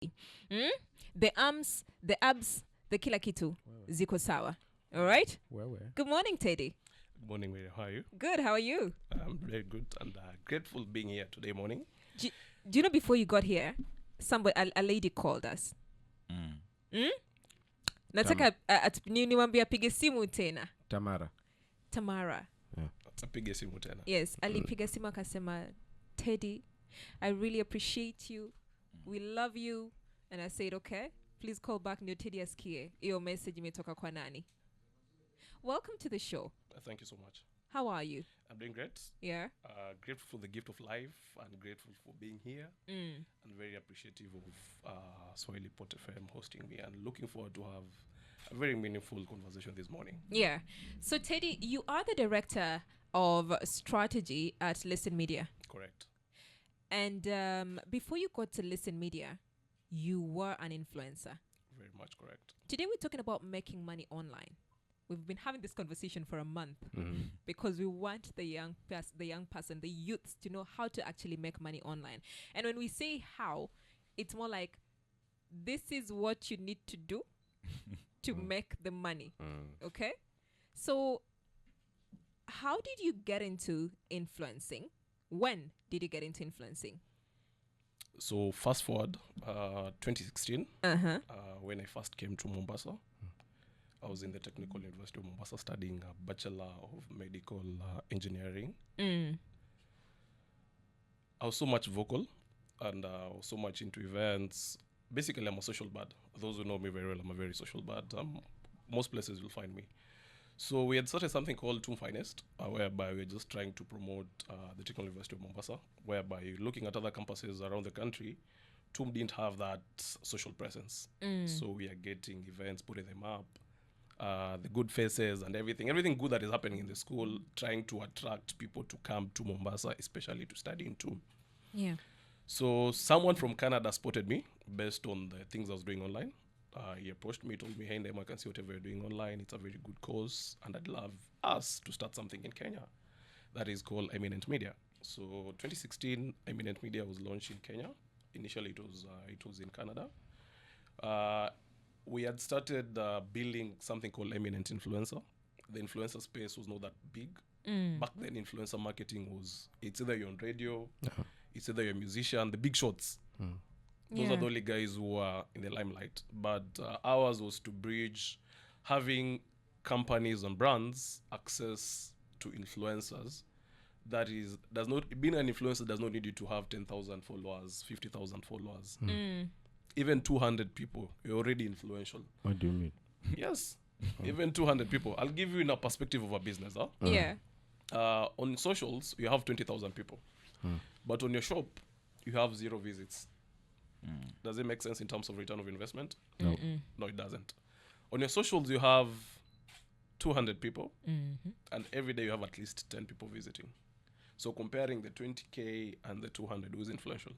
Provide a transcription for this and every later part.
Mm? The arms, the abs, the kila kitu ziko sawa. All right? Where? Good morning, Teddy. Good morning, Mary. How are you? Good. How are you? I'm very good and grateful being here today morning. Do you know before you got here, a lady called us. Mm? Nataka niwaambie apige simu tena. Tamara. Apige simu tena. Yes, alipiga simu akasema, Teddy, I really appreciate you. We love you. And I said, okay, please call back ndio Teddy asikie. Iyo message imetoka kwa nani. Welcome to the show. Thank you so much. How are you? I'm doing great. Yeah. Grateful for the gift of life and grateful for being here. And very appreciative of Swahili Pot FM hosting me and looking forward to have a very meaningful conversation this morning. Yeah. So Teddy, you are the director of strategy at Listen Media. Correct. And before you got to Listen Media, you were an influencer. Very much correct. Today we're talking about making money online. We've been having this conversation for a month because we want the young person, the youths, to know how to actually make money online. And when we say how, it's more like this is what you need to do to make the money. Okay? So how did you get into influencing? When did you get into influencing? So fast forward 2016, when I first came to Mombasa. I was in the Technical University of Mombasa studying a Bachelor of Medical Engineering. I was so much vocal and I was so much into events. Basically, I'm a social bad. Those who know me very well, I'm a very social bad. Most places you'll find me. So we had started something called TUM Finest, whereby we're just trying to promote the Technical University of Mombasa, whereby looking at other campuses around the country, TUM didn't have that social presence. So we are getting events, putting them up, the good faces and everything good that is happening in the school, trying to attract people to come to Mombasa, especially to study in TUM. Yeah. So someone from Canada spotted me based on the things I was doing online. He approached me, told me, hey, Ndemo, I can see whatever you're doing online. It's a very good cause, and I'd love us to start something in Kenya that is called Eminent Media. So 2016, Eminent Media was launched in Kenya. Initially, it was in Canada. We had started building something called Eminent Influencer. The influencer space was not that big. Back then, influencer marketing it's either you're on radio, it's either you're a musician, the big shots. Those are the only guys who are in the limelight. But ours was to bridge having companies and brands access to influencers. Being an influencer does not need you to have 10,000 followers, 50,000 followers. Even 200 people, you're already influential. What do you mean? Yes, even 200 people. I'll give you in a perspective of a business. Yeah. On socials, you have 20,000 people. But on your shop, you have 0 visits. Does it make sense in terms of return of investment? No. No, it doesn't. On your socials, you have 200 people. And every day you have at least 10 people visiting. So comparing the 20K and the 200, who's influential?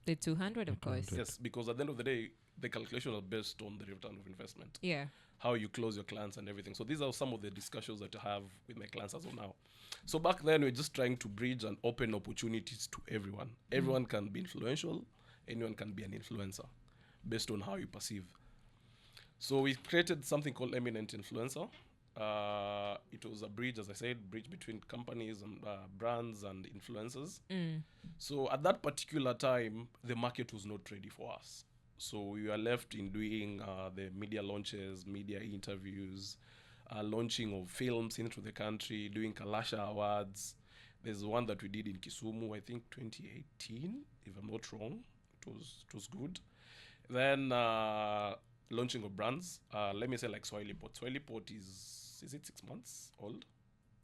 The 200, of course. Yes, because at the end of the day, the calculations are based on the return of investment. Yeah. How you close your clients and everything. So these are some of the discussions that I have with my clients as of now. So back then, we're just trying to bridge and open opportunities to everyone. Everyone can be influential. Anyone can be an influencer based on how you perceive. So we created something called Eminent Influencer. It was a bridge, as I said, bridge between companies and brands and influencers. So at that particular time, the market was not ready for us. So we were left in doing the media launches, media interviews, launching of films into the country, doing Kalasha Awards. There's one that we did in Kisumu, I think 2018, if I'm not wrong. It was good. Then launching of brands. Let me say like Swahili Pot. Swahili Pot is it 6 months old?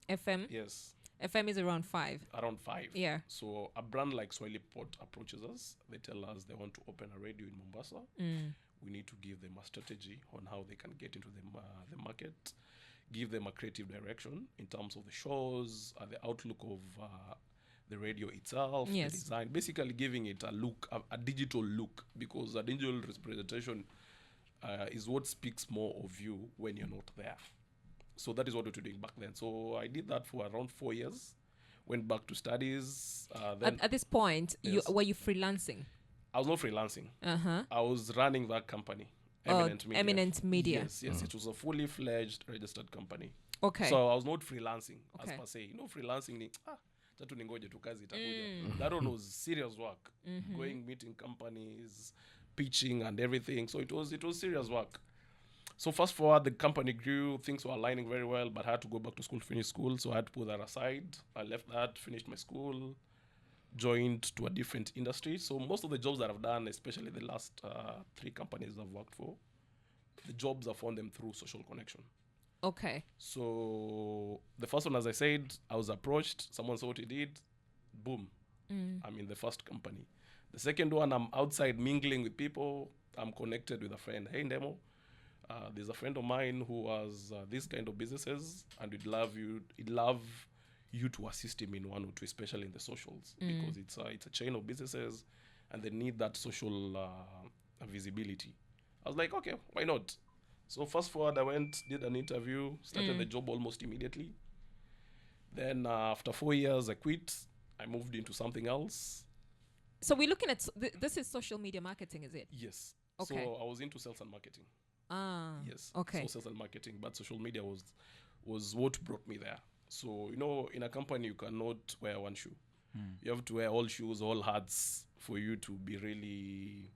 FM? Yes. FM is around 5. Around 5. Yeah. So a brand like Swahili Pot approaches us. They tell us they want to open a radio in Mombasa. We need to give them a strategy on how they can get into the market, give them a creative direction in terms of the shows, the outlook of the radio itself, the design, basically giving it a look, a digital look, because a digital representation is what speaks more of you when you're not there. So that is what we were doing back then. So I did that for around 4 years, went back to studies. At this point, were you freelancing? I was not freelancing. Uh-huh. I was running that company, Oh, Eminent Media. Eminent Media. Yes, it was a fully fledged registered company. Okay. So I was not freelancing as Okay. per se. Freelancing ni tatu ningoje tu kazi itakuja. That one was serious work. Going meeting companies, pitching and everything. So it was serious work. So fast forward, the company grew, things were aligning very well, but I had to go back to school, finish school. So I had to put that aside. I left that, finished my school, joined to a different industry. So most of the jobs that I've done, especially the last 3 companies I've worked for, the jobs I found them through social connection. Okay. So the first one, as I said, I was approached. Someone saw what he did. Boom. I'm in the first company. The second one, I'm outside mingling with people. I'm connected with a friend. Hey, Ndemo, there's a friend of mine who has these kind of businesses, and he'd love you to assist him in one or two, especially in the socials, because it's a chain of businesses, and they need that social visibility. I was like, okay, why not? So fast forward, I went, did an interview, started the job almost immediately. Then after 4 years, I quit. I moved into something else. So we're looking at this is social media marketing, is it? Yes. Okay. So I was into sales and marketing. Yes. Okay. So sales and marketing, but social media was what brought me there. So in a company you cannot wear one shoe. You have to wear all shoes, all hats for you to be really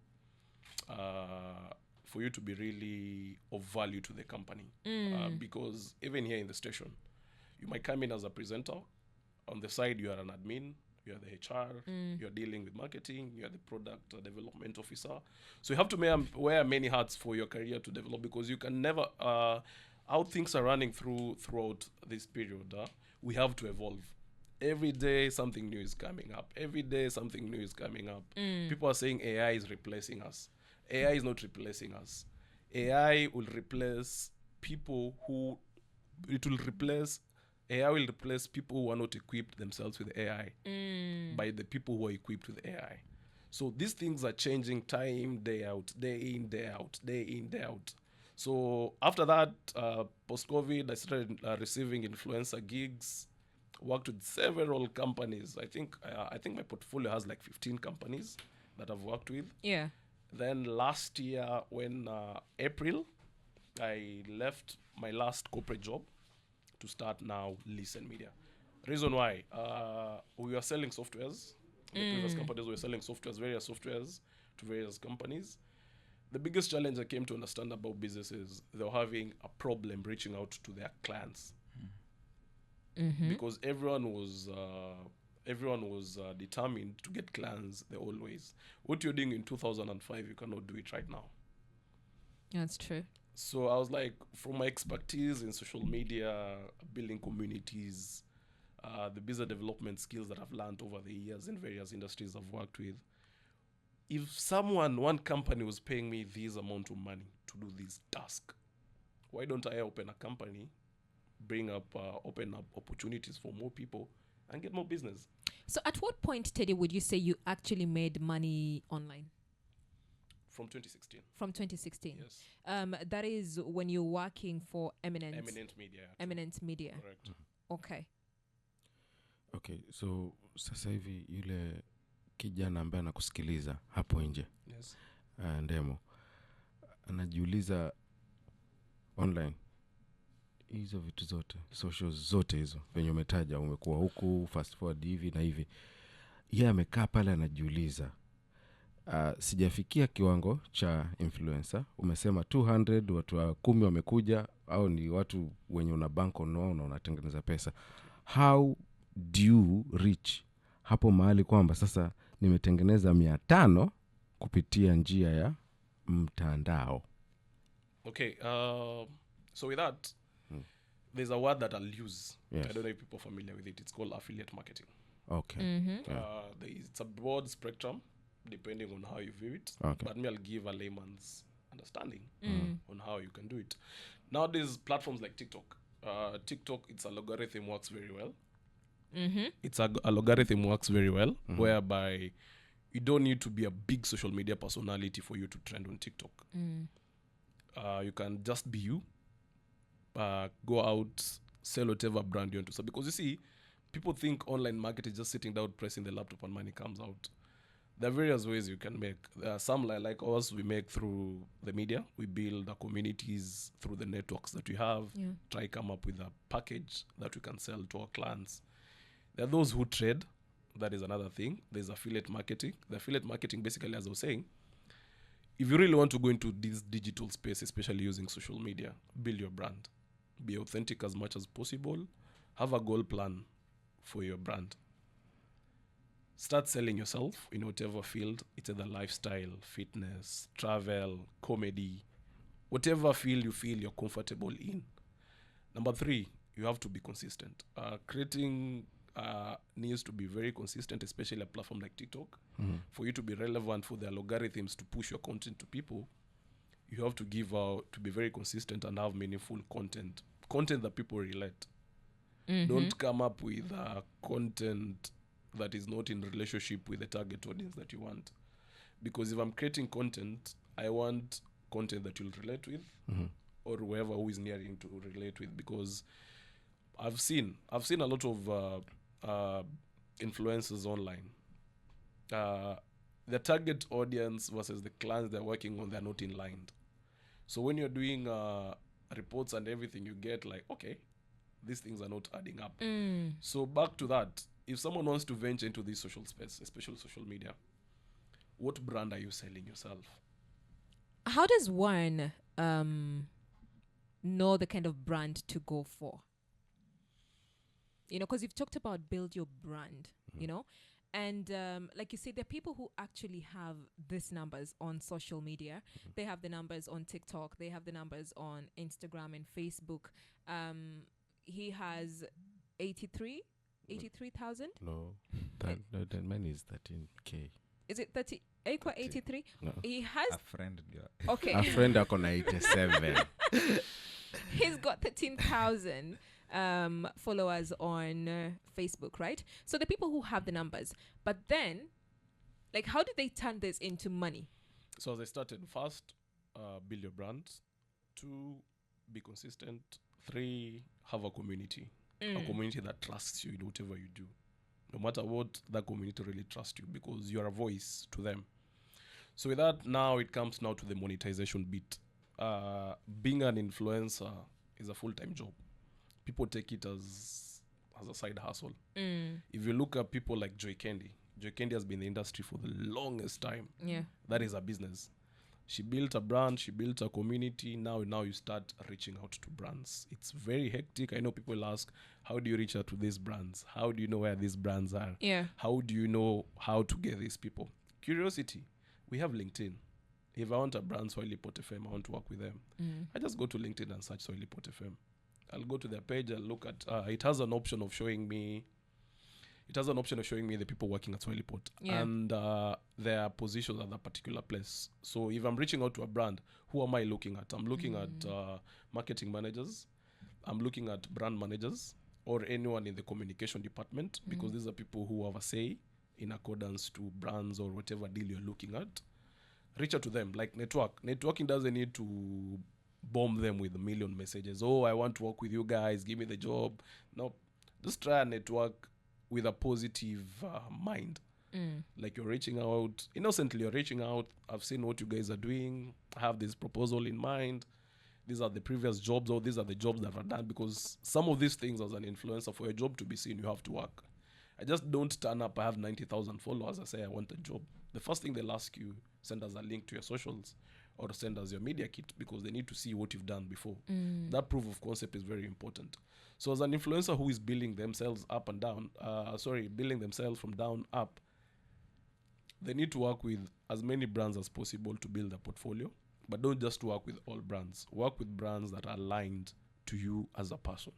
of value to the company. Because even here in the station, you might come in as a presenter. On the side, you are an admin, you are the HR, you're dealing with marketing, you are the product development officer. So you have to wear many hats for your career to develop, because you can never, how things are running throughout this period, we have to evolve. Every day something new is coming up. People are saying AI is replacing us. AI is not replacing us. AI will replace people AI will replace people who are not equipped themselves with AI by the people who are equipped with AI. So these things are changing day out, day in, day out. So after that, post-COVID, I started receiving influencer gigs, worked with several companies. I think my portfolio has like 15 companies that I've worked with. Yeah. Then last year, when April, I left my last corporate job to start now Listen Media. Reason why, we were selling softwares. The previous companies were selling various softwares to various companies. The biggest challenge I came to understand about businesses, they were having a problem reaching out to their clients. Because everyone was determined to get clients the old ways. What you're doing in 2005, you cannot do it right now. That's true. So I was like, from my expertise in social media, building communities, the business development skills that I've learned over the years in various industries I've worked with, if one company was paying me this amount of money to do this task, why don't I open a company, open up opportunities for more people and get more business? So at what point, Teddy, would you say you actually made money online? From 2016. From 2016. Yes. That is when you're working for Eminent Media. Eminent Media. Correct. Okay. Okay, so sasa hivi yule kijana ambaye anakusikiliza hapo nje, Yes. Ndemo, anajiuliza online hizo vitu zote, socials zote hizo venye umetaja, umekuwa huku fast forward hivi na hivi, yeye amekaa pale anajiuliza, sijafikia kiwango cha influencer. Umesema 200 watu 10 wamekuja, au ni watu wenye una bank on wao na unatengeneza pesa. How do you reach hapo mahali kwamba sasa nimetengeneza 500 kupitia njia ya mtandao? Okay, so with that, there's a word that I'll use. Yes. I don't know if people are familiar with it. It's called affiliate marketing. Okay. It's a broad spectrum, depending on how you view it. Okay. But I'll give a layman's understanding on how you can do it. Nowadays, platforms like TikTok, its algorithm works very well. Its algorithm works very well, whereby you don't need to be a big social media personality for you to trend on TikTok. You can just be you. Go out, sell whatever brand you want to sell. Because you see, people think online market is just sitting down, pressing the laptop, and money comes out. There are various ways you can make. There are some like us, we make through the media. We build our communities through the networks that we have. Yeah. Try come up with a package that we can sell to our clients. There are those who trade. That is another thing. There's affiliate marketing. The affiliate marketing, basically, as I was saying, if you really want to go into this digital space, especially using social media, build your brand. Be authentic as much as possible. Have a goal plan for your brand. Start selling yourself in whatever field. It's either lifestyle, fitness, travel, comedy, whatever field you feel you're comfortable in. Number 3, you have to be consistent. Creating needs to be very consistent, especially a platform like TikTok. For you to be relevant, for the algorithms to push your content to people, you have to give out, to be very consistent and have meaningful content that people relate. Don't come up with content that is not in relationship with the target audience that you want. Because if I'm creating content, I want content that you'll relate with, or whoever who is nearing to relate with. Because I've seen a lot of influencers online. The target audience versus the clients they're working on, they're not in line. So when you're doing reports and everything, you get like, okay, these things are not adding up. So back to that, if someone wants to venture into this social space, especially social media, what brand are you selling yourself? How does one know the kind of brand to go for? Because you've talked about build your brand, and like you said, there are people who actually have these numbers on social media. They have the numbers on TikTok. They have the numbers on Instagram and Facebook. He has 83,000. No, that mine is 13K. Is it 30? 83? No. He has... A friend. Okay. A friend akona 87. He's got 13,000 followers on Facebook, right? So the people who have the numbers. But then, like, how did they turn this into money? So as I started, first, build your brand. 2, be consistent. 3, have a community. A community that trusts you in whatever you do. No matter what, that community really trusts you because you're a voice to them. So with that, now it comes now to the monetization bit. Being an influencer is a full-time job. People take it as a side hustle. If you look at people like Joy Candy has been in the industry for the longest time. Yeah. That is a business. She built a brand, she built a community. Now you start reaching out to brands. It's very hectic. I know people ask, how do you reach out to these brands? How do you know where these brands are? Yeah. How do you know how to get these people? Curiosity. We have LinkedIn. If I want a brand, Swahili Pot FM, I want to work with them. I just go to LinkedIn and search Swahili Pot FM. I'll go to their page, I'll look at, it has an option of showing me the people working at Swahili Pot and their positions at that particular place. So if I'm reaching out to a brand, who am I looking at? I'm looking at marketing managers. I'm looking at brand managers or anyone in the communication department because these are people who have a say in accordance to brands or whatever deal you're looking at. Reach out to them, like network. Networking doesn't need to bomb them with a million messages. Oh, I want to work with you guys. Give me the job. No, just try and network with a positive mind. Like you're reaching out, innocently you're reaching out. I've seen what you guys are doing. I have this proposal in mind. These are the previous jobs or these are the jobs that I've done because some of these things as an influencer, for your job to be seen, you have to work. I just don't turn up. I have 90,000 followers. I say I want a job. The first thing they'll ask you, send us a link to your socials or send us your media kit because they need to see what you've done before. That proof of concept is very important. So as an influencer who is building themselves up and down, building themselves from down up, they need to work with as many brands as possible to build a portfolio. But don't just work with all brands. Work with brands that are aligned to you as a person.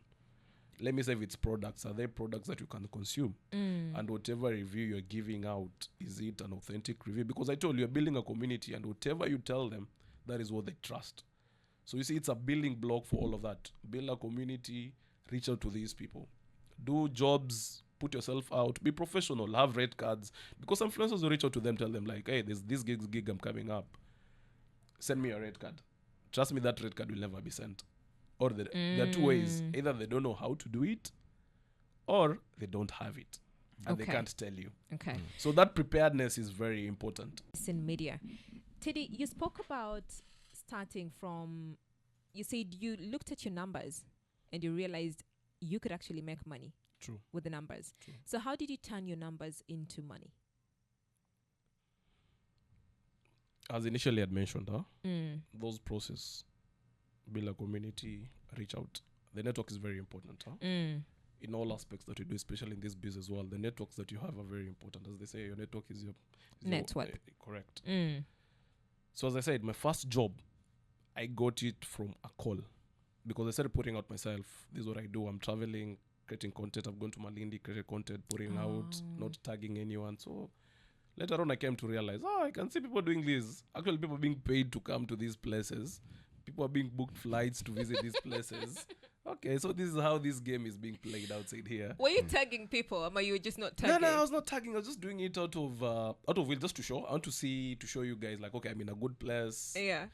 Let me say if it's products, are they products that you can consume? And whatever review you're giving out, is it an authentic review? Because I told you, you're building a community and whatever you tell them, that is what they trust. So you see, it's a building block for all of that. Build a community, reach out to these people. Do jobs, put yourself out, be professional, have red cards. Because influencers will reach out to them, tell them like, hey, there's this gig I'm coming up. Send me a red card. Trust me, that red card will never be sent. Or there are two ways. Either they don't know how to do it or they don't have it. and they Okay. can't tell you. Okay. So that preparedness is very important. It's in media. Teddy, you spoke about starting from, you said you looked at your numbers and you realized you could actually make money True. with the numbers. True. So how did you turn your numbers into money? As initially I'd mentioned, Mm. those process, build a community, reach out. The network is very important. Mm. In all aspects that you do, especially in this business world, the networks that you have are very important. As they say, your network is your Net worth. correct. Mm. So as I said, my first job, I got it from a call because I started putting out myself. This is what I do. I'm traveling, creating content. I've gone to Malindi, created content, putting out, not tagging anyone. So later on, I came to realize, I can see people doing this. Actually, people are being paid to come to these places. People are being booked flights to visit these places. Okay, so this is how this game is being played outside here. Were you tagging people, or you were just not No, tagging? I was not tagging. I was just doing it out of will, just to show. I want to show you guys, like, okay, I'm in a good place. Yeah.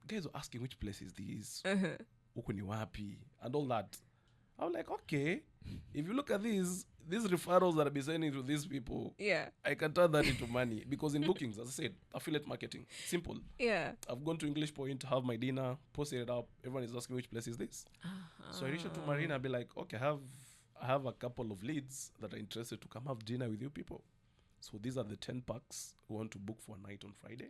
Guys were asking which place is this, Uh-huh. huku ni wapi, and all that. I'm like, okay, if you look at these referrals that I've been sending to these people, Yeah. I can turn that into money because in bookings, as I said, affiliate marketing, simple. Yeah. I've gone to English Point to have my dinner, posted it up. Everyone is asking which place is this. So I reach out to Marina and be like, okay, I have a couple of leads that are interested to come have dinner with you people. So these are the 10 packs who want to book for a night on Friday.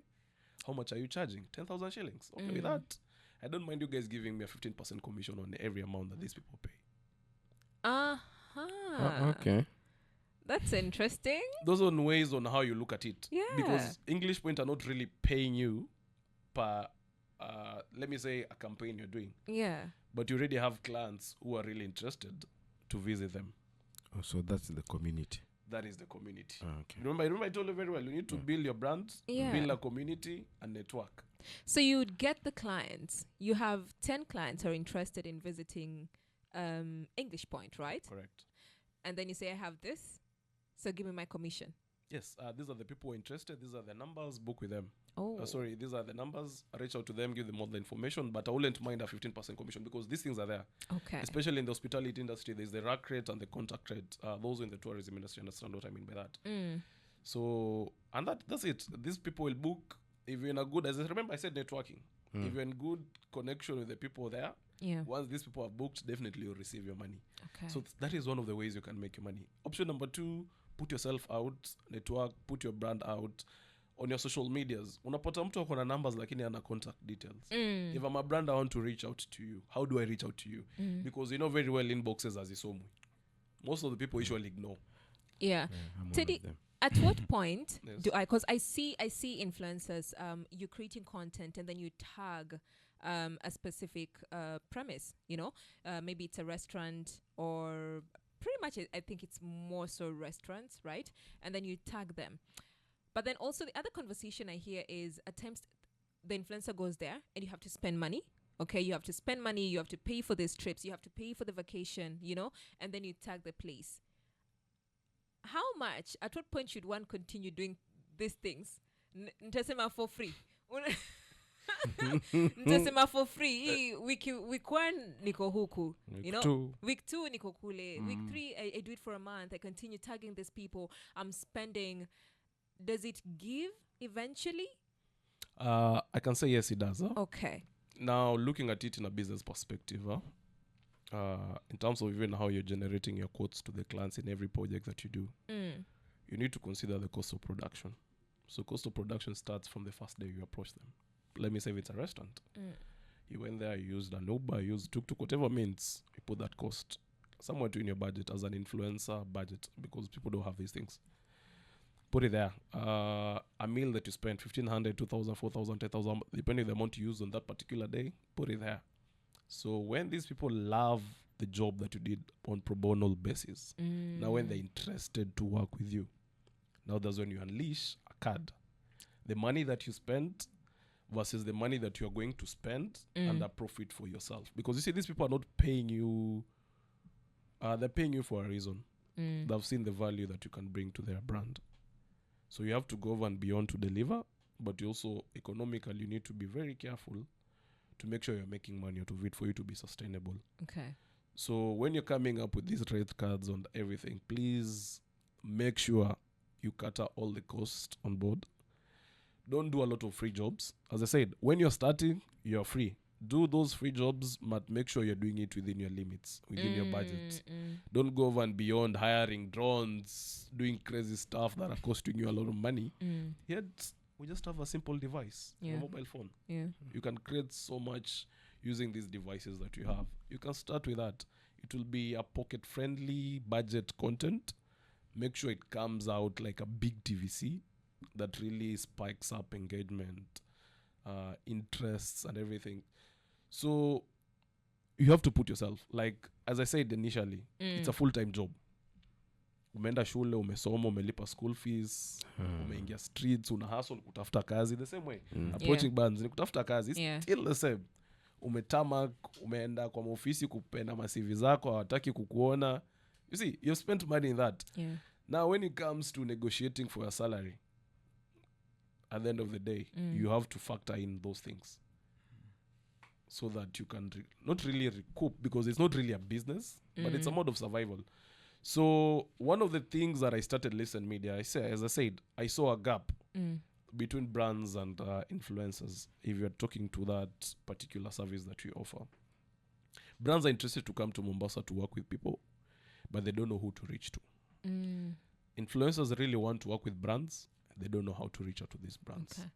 How much are you charging? 10,000 shillings. Okay, with that, I don't mind you guys giving me a 15% commission on every amount that these people pay. Okay. That's interesting. Those are ways on how you look at it. Yeah. Because English Point are not really paying you per, let me say, a campaign you're doing. Yeah. But you already have clients who are really interested to visit them. Oh, so that's the community. That is the community. Okay. Remember I told you very well, you need to build your brand, Yeah. build a community, and network. So you'd get the clients. You have 10 clients who are interested in visiting English Point, right? Correct. And then you say, I have this, so give me my commission. Yes, these are the people who are interested. These are the numbers. Book with them. Oh. These are the numbers. Reach out to them, give them all the information. But I wouldn't mind a 15% commission because these things are there. Okay. Especially in the hospitality industry, there's the rack rate and the contact rate. Those in the tourism industry understand what I mean by that. So, and that's it. These people will book. If you're in a good, as I remember I said networking. If you're in good connection with the people there, Yeah. once these people are booked, definitely you'll receive your money. Okay. So that is one of the ways you can make your money. Option number 2, put yourself out, network, put your brand out on your social medias. Unapata mtu akona numbers lakini ana contact details. If I'm a brand, I want to reach out to you. How do I reach out to you? Because you know very well inboxes azisomwi. Most of the people usually ignore. Yeah. I'm one Teddy, of them. at what point Yes. do because I see influencers, you creating content and then you tag a specific premise, maybe it's a restaurant or pretty much I think it's more so restaurants, right? And then you tag them. But then also the other conversation I hear is at times the influencer goes there and you have to spend money. Okay, you have to spend money, you have to pay for these trips, you have to pay for the vacation, and then you tag the place. How much, at what point should one continue doing these things? Ntasema for free. Ntasema for free. Hii week 1 niko huku. Week 2 niko kule. Week 3 I do it for a month. I continue tagging these people. I'm spending. Does it give eventually? I can say yes, it does. Okay. Now, looking at it in a business perspective, in terms of even how you're generating your quotes to the clients in every project that you do, you need to consider the cost of production. So cost of production starts from the first day you approach them. Let me say if it's a restaurant. You went there, you used an Uber, you used tuk-tuk, whatever means, you put that cost somewhere to in your budget as an influencer budget because people don't have these things. Put it there. A meal that you spend 1,500, 2,000, 4,000, 10,000, depending on the amount you use on that particular day, put it there. So when these people love the job that you did on pro bono basis, now when they're interested to work with you, now that's when you unleash a card. The money that you spent versus the money that you are going to spend and a profit for yourself. Because you see, these people are not paying you, they're paying you for a reason. They've seen the value that you can bring to their brand. So you have to go over and beyond to deliver, but you also economically you need to be very careful to make sure you're making money out of it for you to be sustainable. Okay. So when you're coming up with these rate cards and everything, please make sure you cater all the costs on board. Don't do a lot of free jobs. As I said, when you're starting, you're free. Do those free jobs, but make sure you're doing it within your limits, within your budget. Don't go over and beyond hiring drones, doing crazy stuff that are costing you a lot of money. Yet, we just have a simple device, a mobile phone. Yeah. You can create so much using these devices that you have. You can start with that. It will be a pocket-friendly budget content. Make sure it comes out like a big TVC that really spikes up engagement, interests, and everything. So you have to put yourself, like as I said initially, it's a full-time job. Umeenda shule, umesoma, umelipa school fees, umeingia streets, una hustle kutafuta kazi, the same way. Approaching bands ni kutafuta kazi, it's still the same. Umetamak, umeenda kwa ofisi kupenda masivi zako, hawataki kukuona. You see, you've spent money in that. Yeah. Now when it comes to negotiating for your salary, at the end of the day, you have to factor in those things so that you can not really recoup, because it's not really a business, but it's a mode of survival. So one of the things that I started Listen Media, as I said, I saw a gap between brands and influencers if you're talking to that particular service that we offer. Brands are interested to come to Mombasa to work with people, but they don't know who to reach to. Influencers really want to work with brands. They don't know how to reach out to these brands. Okay.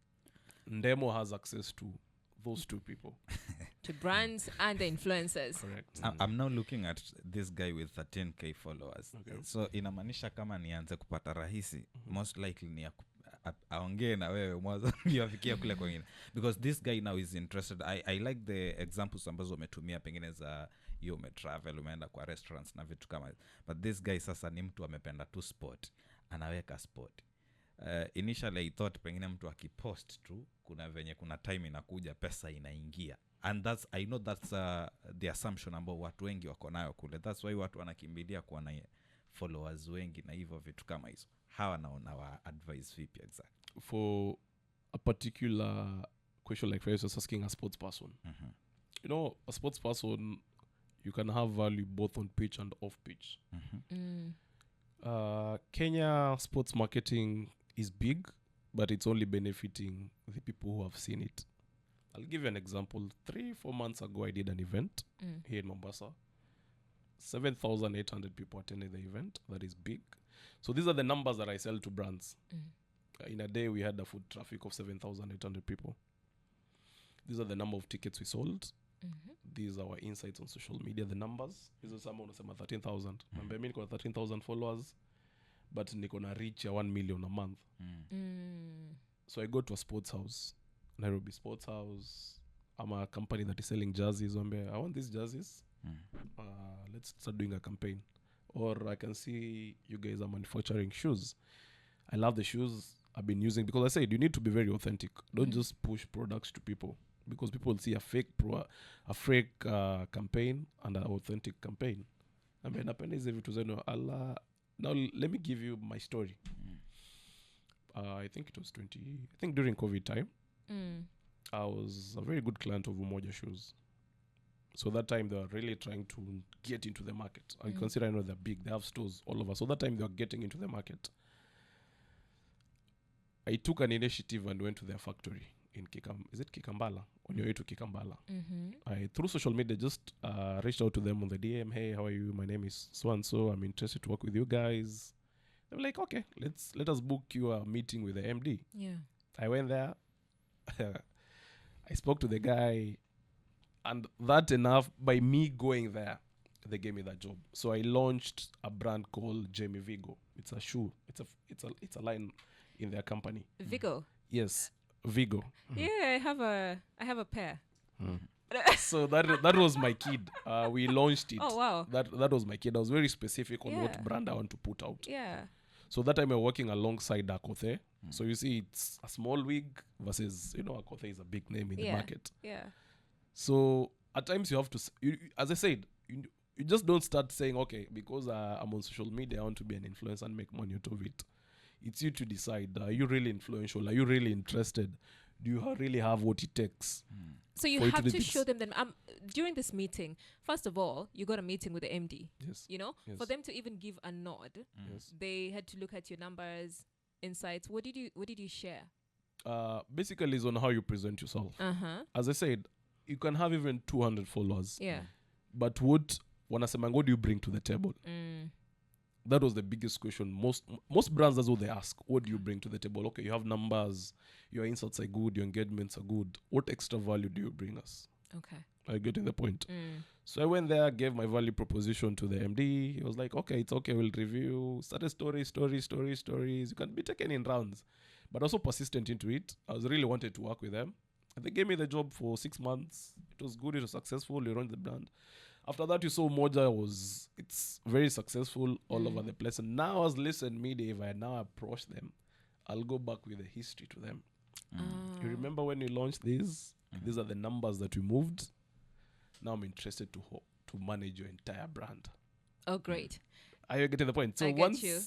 Ndemo has access to those two people. To brands and the influencers. Correct. I'm now looking at this guy with 13k followers. Okay. So inamaanisha kama nianze kupata rahisi, most likely ni aongee na wewe mwanzo ndio afikie kule kwingine, because this guy now is interested. I like the examples ambazo umetumia, pengine za hiyo umetravel, umeenda kwa restaurants na vitu kama, but this guy sasa ni mtu amependa tu sport, anaweka sport. Initially I thought pengine mtu akipost tu kuna time inakuja pesa inaingia, and I know that's the assumption ambao watu wengi wako nayo kule. That's why watu wanakimbilia kuwa na followers wengi na hivyo vitu kama hizo. Hawa naona wa advice vipi exactly for a particular question, like for instance asking a sports person. You know, a sports person, you can have value both on pitch and off pitch. Kenya sports marketing is big, but it's only benefiting the people who have seen it. I'll give you an example. 3-4 months ago, I did an event here in Mombasa. 7,800 people attended the event. That is big. So these are the numbers that I sell to brands. In a day, we had a foot traffic of 7,800 people. These are the number of tickets we sold. These are our insights on social media, the numbers. This is someone who 13,000. Remember, me got 13,000 followers, but niko na reach 1 million a month. So I go to a sports house, Nairobi Sports House. I'm a company that is selling jerseys. I want these jerseys. Let's start doing a campaign. Or I can see you guys are manufacturing shoes. I love the shoes I've been using, because I said you need to be very authentic. Don't just push products to people, because people will see a fake campaign and an authentic campaign. I mean, now let me give you my story. I think it was during COVID time. I was a very good client of Umoja Shoes. So that time they were really trying to get into the market. I consider, I know they're big. They have stores all over. So that time they were getting into the market. I took an initiative and went to their factory in Kikambala? On your way to Kikambala. I, through social media, just reached out to them on the DM. Hey, how are you? My name is so-and-so. I'm interested to work with you guys. They were like, okay, let us book you a meeting with the MD. Yeah. I went there. I spoke to the guy. And that enough, by me going there, they gave me that job. So I launched a brand called Jamie Vigo. It's a shoe. It's a line in their company. Vigo. Yes, Vigo. Yeah, I have a pair. So that was my kid. We launched it. Oh wow. That was my kid. I was very specific on what brand I want to put out. Yeah. So that time we were working alongside Akothe. So you see, it's a small wig versus, Akothe is a big name in the market. Yeah. So at times you have to, as I said, you just don't start saying, okay, because I'm on social media, I want to be an influencer and make money out of it. It's you to decide, are you really influential? Are you really interested? Do you really have what it takes? So you for you to have do to things. show them that during this meeting, first of all, you got a meeting with the MD. Yes. You know, Yes. for them to even give a nod, Yes. they had to look at your numbers, insights. What did you share? Basically, it's on how you present yourself. As I said, you can have even 200 followers. Yeah. But what do you bring to the table? That was the biggest question. Most brands, that's what they ask. What do you bring to the table? Okay, you have numbers, your insights are good, your engagements are good. What extra value do you bring us? Okay. Are you getting the point? So I went there, gave my value proposition to the MD. He was like, okay, it's okay, we'll review. Started stories. You can be taken in rounds. But also persistent into it. I was really wanted to work with them. And they gave me the job for 6 months. It was good, it was successful, we run the brand. After that, you saw Moja it's very successful all over the place. And now as Listen Media, if I now approach them, I'll go back with a history to them. You remember when we launched these? These are the numbers that we moved. Now I'm interested to manage your entire brand. Oh, great. Are you getting the point? So I get you.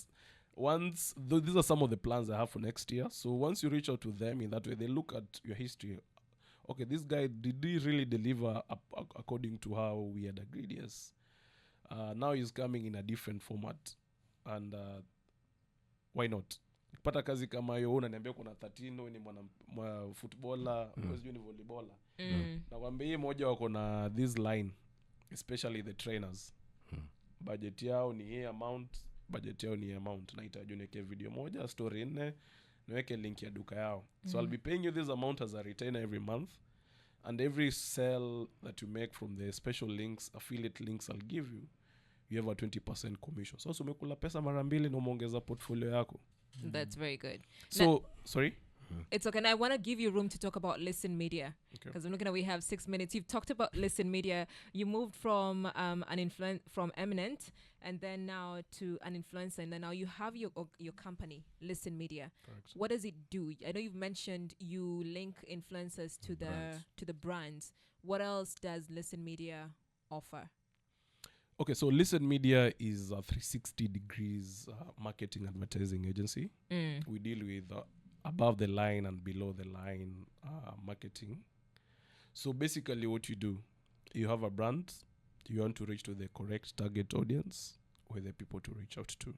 these are some of the plans I have for next year. So once you reach out to them in that way, they look at your history. Okay, this guy, did he really deliver according to how we had agreed? Yes. Now he's coming in a different format. And why not? Pata kazi kama hiyo unaniambia kuna 13 wewe ni mwana footballer, wewe ni volleyballer. Na kwambia hii moja wako na this line, especially the trainers. Budget yao ni hii amount, nahitaji uniweke video moja, story 4, niweke link ya duka yao. So I'll be paying you this amount as a retainer every month, and every sale that you make from the special links, affiliate links I'll give you, you have a 20% commission. So umekula pesa mara mbili na umeongeza portfolio yako. That's very good. So, sorry? It's okay. And I want to give you room to talk about Listen Media. Okay. Because I'm looking at, we have 6 minutes. You've talked about Listen Media. You moved from from eminent and then now to an influencer. And then now you have your company, Listen Media. Correct. What does it do? I know you've mentioned you link influencers to the brands. What else does Listen Media offer? Okay, so Listen Media is a 360 degrees marketing advertising agency. We deal with above the line and below the line marketing. So basically what you do, you have a brand, you want to reach to the correct target audience, or the people to reach out to.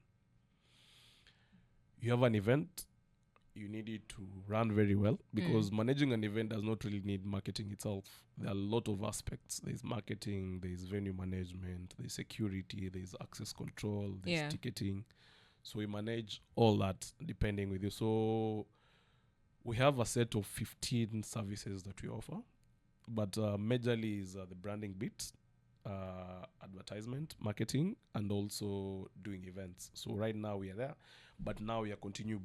You have an event, you need it to run very well, because managing an event does not really need marketing itself. There are a lot of aspects. There's marketing, there's venue management, there's security, there's access control, there's ticketing. So we manage all that depending with you. So we have a set of 15 services that we offer, but majorly is the branding bit, advertisement, marketing, and also doing events. So right now we are there, but now we are continue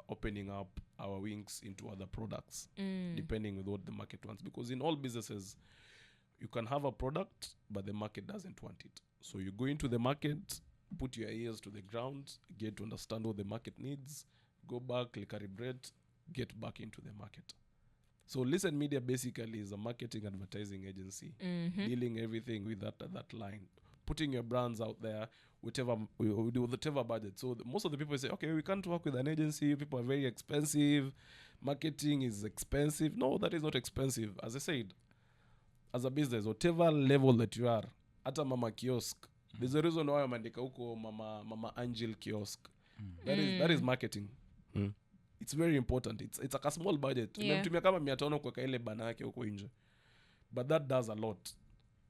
opening up our wings into other products, depending with what the market wants. Because in all businesses, you can have a product, but the market doesn't want it. So you go into the market, put your ears to the ground, get to understand what the market needs, go back, recalibrate, get back into the market. So Listen Media basically is a marketing advertising agency, dealing everything with that line, putting your brands out there, whatever budget. So most of the people say, okay, we can't work with an agency. People are very expensive. Marketing is expensive. No, that is not expensive. As I said, as a business, whatever level that you are, ata mama kiosk, there's a reason why amandika huko mama Angel kiosk. That is marketing. It's very important. It's like a small budget. Tumia kama 500 kwa ile bana yake huko nje. But that does a lot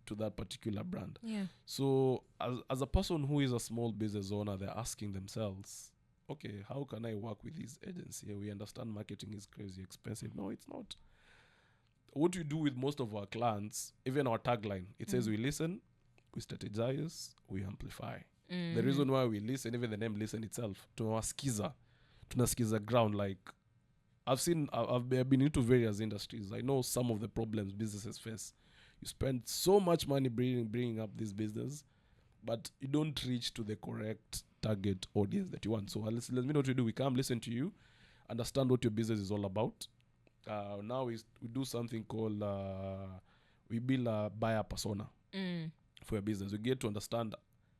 to that particular brand. Yeah. So as a person who is a small business owner, they're asking themselves, okay, how can I work with this agency? We understand marketing is crazy expensive. No, it's not. What we do with most of our clients, even our tagline, it says we listen, we strategize, we amplify. The reason why we listen, even the name listen itself, tunasikiza ground. Like I've been into various industries. I know some of the problems businesses face. You spend so much money bringing up this business, but you don't reach to the correct target audience that you want. So let me know what we do. We come listen to you, understand what your business is all about. Now we do something called we build a buyer persona for your business. We get to understand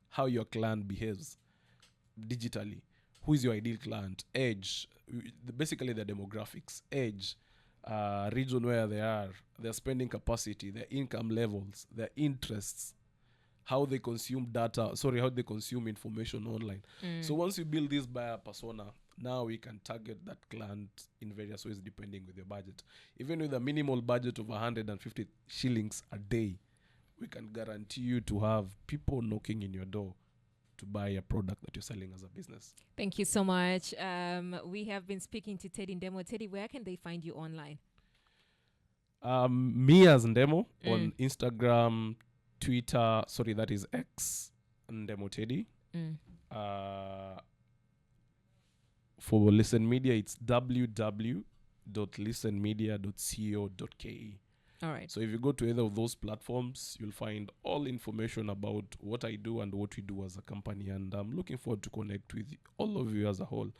how your client behaves digitally. Who is your ideal client? Age, basically the demographics, age, region where they are, their spending capacity, their income levels, their interests, how they consume how they consume information online. So once you build this buyer persona, now we can target that client in various ways depending with your budget. Even with a minimal budget of 150 shillings a day, we can guarantee you to have people knocking in your door to buy a product that you're selling as a business. Thank you so much. We have been speaking to Teddy Ndemo. Teddy, where can they find you online? Me as Ndemo on Instagram, Twitter, that is X, Ndemo Teddy. For Listen Media, it's www.listenmedia.co.ke. All right. So if you go to either of those platforms, you'll find all information about what I do and what we do as a company. And I'm looking forward to connect with all of you as a whole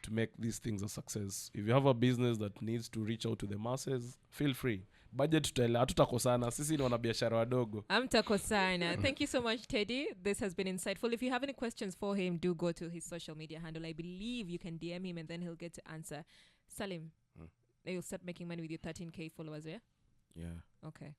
to make these things a success. If you have a business that needs to reach out to the masses, feel free. Budget tutaelewa, hatutakosana. Sisi ni wanabiashara wadogo. Amtakosana. Thank you so much, Teddy. This has been insightful. If you have any questions for him, do go to his social media handle. I believe you can DM him and then he'll get to answer. Salim, you'll start making money with your 13K followers, yeah? Yeah. Okay.